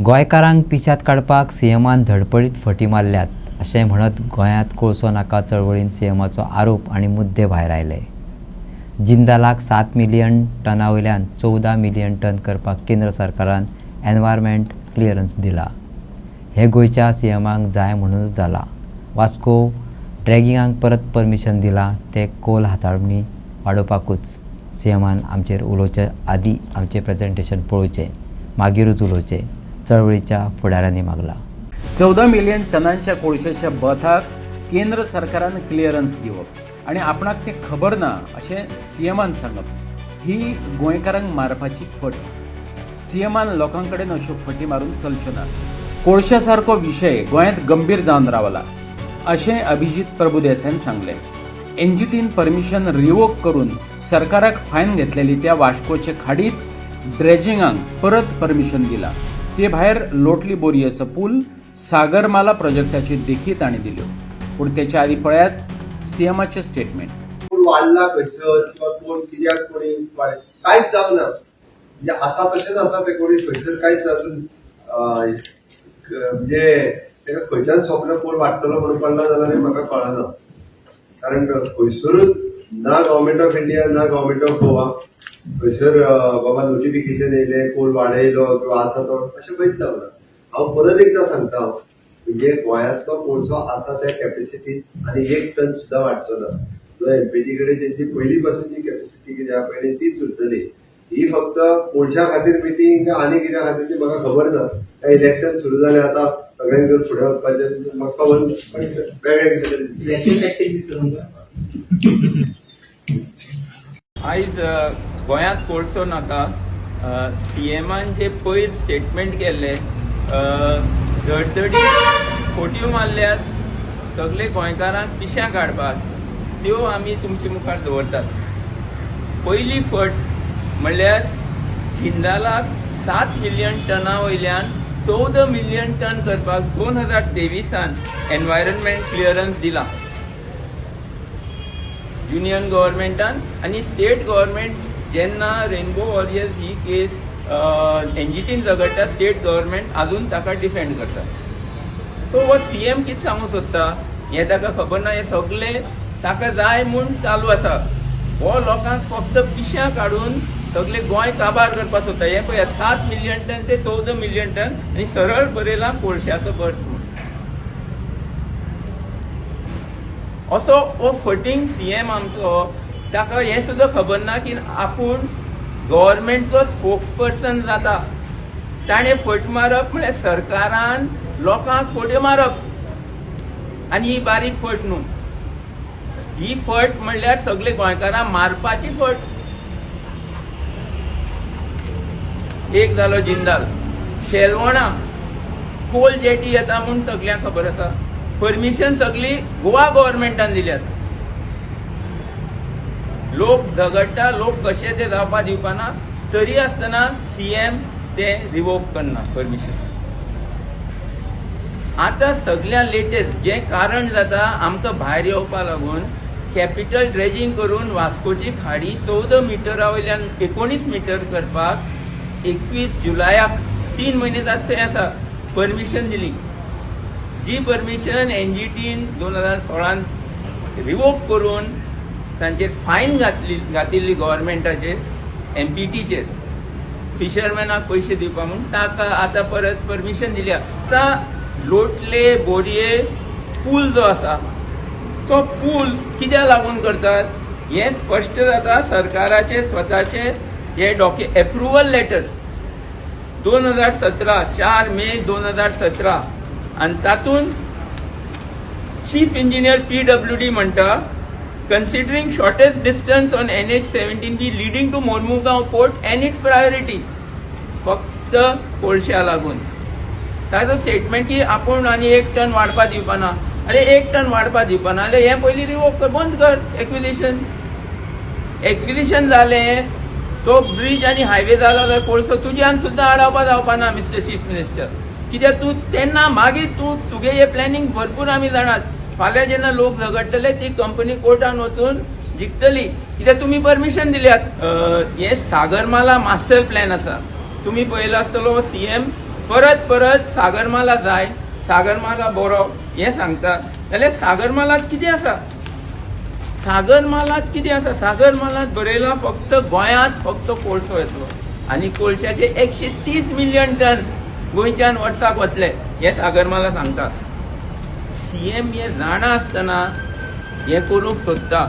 गोंयकारांक पिश्यांत काडपाक सीएमान धडपडीत फटी मारल्यात अशें म्हणत गोंयांत कोळसो नाका चळवळीन सीएमाचो आरोप आनी मुद्दे भायर आयले. जिंदालाक 7 मिलियन टनावयल्यान 14 मिलियन टन करपाक केंद्र सरकारान एनवायरमेंट क्लियरन्स दिला. हे गोंयच्या सीएमाक जाय म्हणूनच जाला. वास्को ड्रॅगिंगाक परत परमिशन दिला ते कोल हाताळणी वाडोवपाकूच सीएमान आमचेर उलोवचे आदीं आमचें प्रेजेंटेशन पळोवचें, मागीरूच उलोवचें, चळवळीच्या फुडाऱ्यांनी मागला. 14 मिलियन टनांच्या कोळशाच्या बथाक केंद्र सरकारान क्लियरन्स दिवप आनी आपणाक तें खबर ना अशें सीएमान सांगप ही गोंयकारांक मारपाची फट. सीएमान लोकां कडेन अश्यो फटी मारून चलच्यो ना. कोळशा सारको विशय गोंयांत गंभीर जावन रावला अशें अभिजीत प्रभुदेसायन सांगलें. एनजीटीन परमिशन रिवोक करून सरकाराक फायन घेतलेली त्या वास्कोचे खाडीत ड्रेजिंगाक परत परमिशन दिला. ते भायर लोटली बोरयेचो पूल सागरमाला प्रोजेक्टाची देखी ताणी दिल्यो. पूण तेच्या आदी पळयात सीएमाचे स्टेटमेंट. पूल वाडला खंयसर किंवा कोण कित्याक कोणी कांयच जावना, म्हणजे आसा तशेंच आसा ते कोणी खंयसर कांयच अजून म्हणजे तेका खंयच्यान स्वप्न पूल वाडटलो म्हणून पडला जाल्यार म्हाका कळना. कारण खंयसरूच ना गव्हर्मेंट ऑफ इंडिया ना गव्हर्मेंट ऑफ गोवा खंयसर बाबा नोटिफिकेशन येयलें पूल वाडयलो किंवा आसा तो अशें खंयच जावना. हांव परत एकदां सांगता, म्हणजे गोंयांतलो कोळसो आसा त्या कॅपेसिटीत आनी 1 टन सुद्दां वाडचो ना. जो एमपीटी कडेन तेंची पयली पासूनची कॅपेसिटी कितें आहा पळय तीच उरतली. ही फक्त कोळशा खातीर मिटींग आनी कित्या खातीर ती म्हाका खबर ना. इलेक्शन सुरू जालें आतां सगळ्यांक फुडें वचपाचें म्हाका वेगळें कितें आयज गोंयांत कोळसो नाका सीएमान जे पयर स्टेटमेंट केल्ले धडधडी फोट्यो मारल्यात सगळे गोंयकारांक पिश्यां काडपाक, त्यो आमी तुमचे मुखार दवरतात. पयली फट म्हणल्यार जिंदालाक 7 मिलियन टना वयल्यान 14 मिलियन टन करपाक 2023 एनवायरमेंट क्लियरन्स दिला युनियन गव्हर्मेंटान. आनी स्टेट गव्हर्मेंट जेन्ना रेनबो वॉरियर्स ही केस एनजीटीन झगडटा, स्टेट गव्हर्मेंट आजून ताका डिफेंड करता. सो हो सीएम कितें सांगूंक सोदता हें ताका खबर ना. हें सगळें ताका जाय म्हूण चालू आसा. हो लोकांक फक्त पिश्यां काडून सगळे गोंय काबार करपाक सोदता. हें पळयात 7 मिलियन टन ते 14 मिलियन टन आनी सरळ बरयलां कोळशाचो बर्थ म्हूण. असो हो फटींग सीएम आमचो, ताका हें सुद्दां खबर ना की आपूण गव्हर्मेंटचो स्पोक्सपर्सन जाता. ताणें फट मारप म्हळ्यार सरकारान लोकांक फट्यो मारप. आनी ही बारीक फट न्हू, ही फट म्हणल्यार सगळे गोंयकारांक मारपाची फट. एक जालो जिंदाल. शेलवणा कोल जेटी येता म्हूण सगळ्यांक खबर आसा. परमिशन सगळी गोवा गव्हर्मेंटान दिल्यात. लोक झगडटा, लोक कशे ते जावपा दिवपाना, तरी आसतना सीएम ते रिवोक करना परमिशन. आतां सगळ्यां लेटेस्ट जें कारण जाता आमकां भायर येवपा लागून कॅपिटल ड्रेजिंग करून वास्कोची खाडी 14 मिटरा वयल्यान 19 मिटर करपाक 21 जुलयाक 3 म्हयने जात थंय आसा परमिशन दिली. जी परमिशन एनजीटीन 2016 रिवोक करून तांचेर फायन घातिल्ली गव्हर्मेंटाचेर, एमपीटीचेर, फिशरमॅनाक पयशे दिवपा म्हूण ताका आतां परत परमिशन दिल्या. आतां लोटले बोरये पूल जो आसा तो पूल कित्याक लागून करतात हें स्पश्ट जाता. सरकाराचे स्वताचे हे एप्रुवल लेटर 2017 4 मे 2017 आनी तातूंत चीफ इंजिनियर PWD म्हणटा, considering shortest distance on NH17B leading to Mormugao port and its priority, फक्त कोळशा लागून. ताजो स्टेटमेंट की आपूण आनी 1 टन वाडपा दिवपाना. अरे 1 टन वाडपा दिवपाना जाल्यार हें पयलीं रिवोक कर, बंद कर एक्विजिशन जालें. तो ब्रिज आनी हायवे जालो जाल्यार कोळसो तुज्यान सुद्दां आडावपा जावपाना मिस्टर चीफ मिनिस्टर. कित्याक तूं तेन्ना मागीर तुगे हे प्लॅनिंग भरपूर आमी जाणात. फाल्यां जेन्ना लोक झगडटले ती कंपनी कोर्टान वचून जिखतली कित्याक तुमी परमिशन दिल्यात. हे सागरमाला मास्टर प्लॅन आसा. तुम्ही पहिला असतलो सीएम परत परत सागरमाला जाय, सागरमाला बरो हे सांगता जाल्यार सागरमालात कितें आसा? सागरमालात कितें आसा? सागरमालात बरयला फक्त गोंयांत फक्त कोळसो येतलो आनी कोळशाचे 130 मिलियन टन गोंयच्यान वर्साक वतले हे सागरमाला सांगता. सीएम हे जाणा आसतना हे करूंक सोदता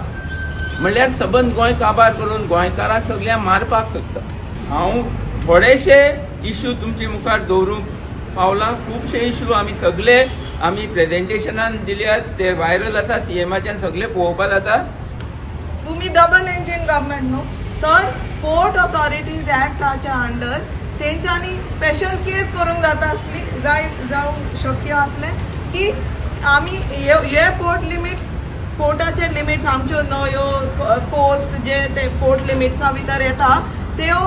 म्हणल्यार सबंद गोंय काबार करून गोंयकारांक सगळ्या मारपाक सोदता. हांव थोडेशे इश्यू तुमचे मुखार दवरूंक पावला. खुबशे इश्यू आमी प्रेझेंटेशनान दिल्यात, ते व्हायरल आसा, सीएमाच्यान सगळे पळोवपा जाता. तुम्ही डबल इंजिन गव्हर्नमेंट न्हू, तर पोर्ट ऑथॉरिटीज ऍक्टाच्या अंडर तेंच्यांनी स्पेशल केस करूंक जाता आसली, जावंक शक्य असले की आमी हे पोर्ट लिमिट्स, पोर्टाचे लिमिट्स आमच्यो न्हंयो, कोस्ट जे ते पोर्ट लिमिट्सा भितर येता त्यो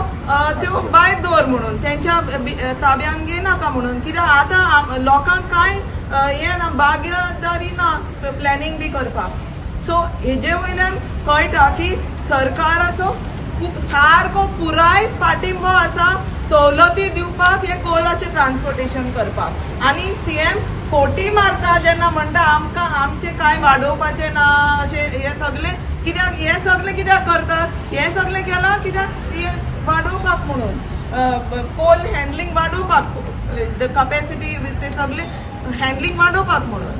भायर दवर म्हणून तेंच्या ताब्यान घेनाका म्हणून. कित्याक आतां लोकांक कांय हे ना, भागीदारी ना प्लॅनिंग बी करपाक. सो हेजे वयल्यान कळटा की सरकाराचो सारको पुराय पाठिंबो आसा सवलती दिवपाक हे कोलाचें ट्रान्सपोर्टेशन करपाक. आनी सीएम फोटी मारता जेन्ना म्हणटा आमकां आमचे कांय वाडोवपाचें ना अशें, हे सगळे कित्याक करतात? हे सगळे केलां कित्याक हे वाडोवपाक म्हणून, कोल हँडलिंग वाडोवपाक, कॅपॅसिटी ते सगळे हँडलिंग वाडोवपाक म्हणून.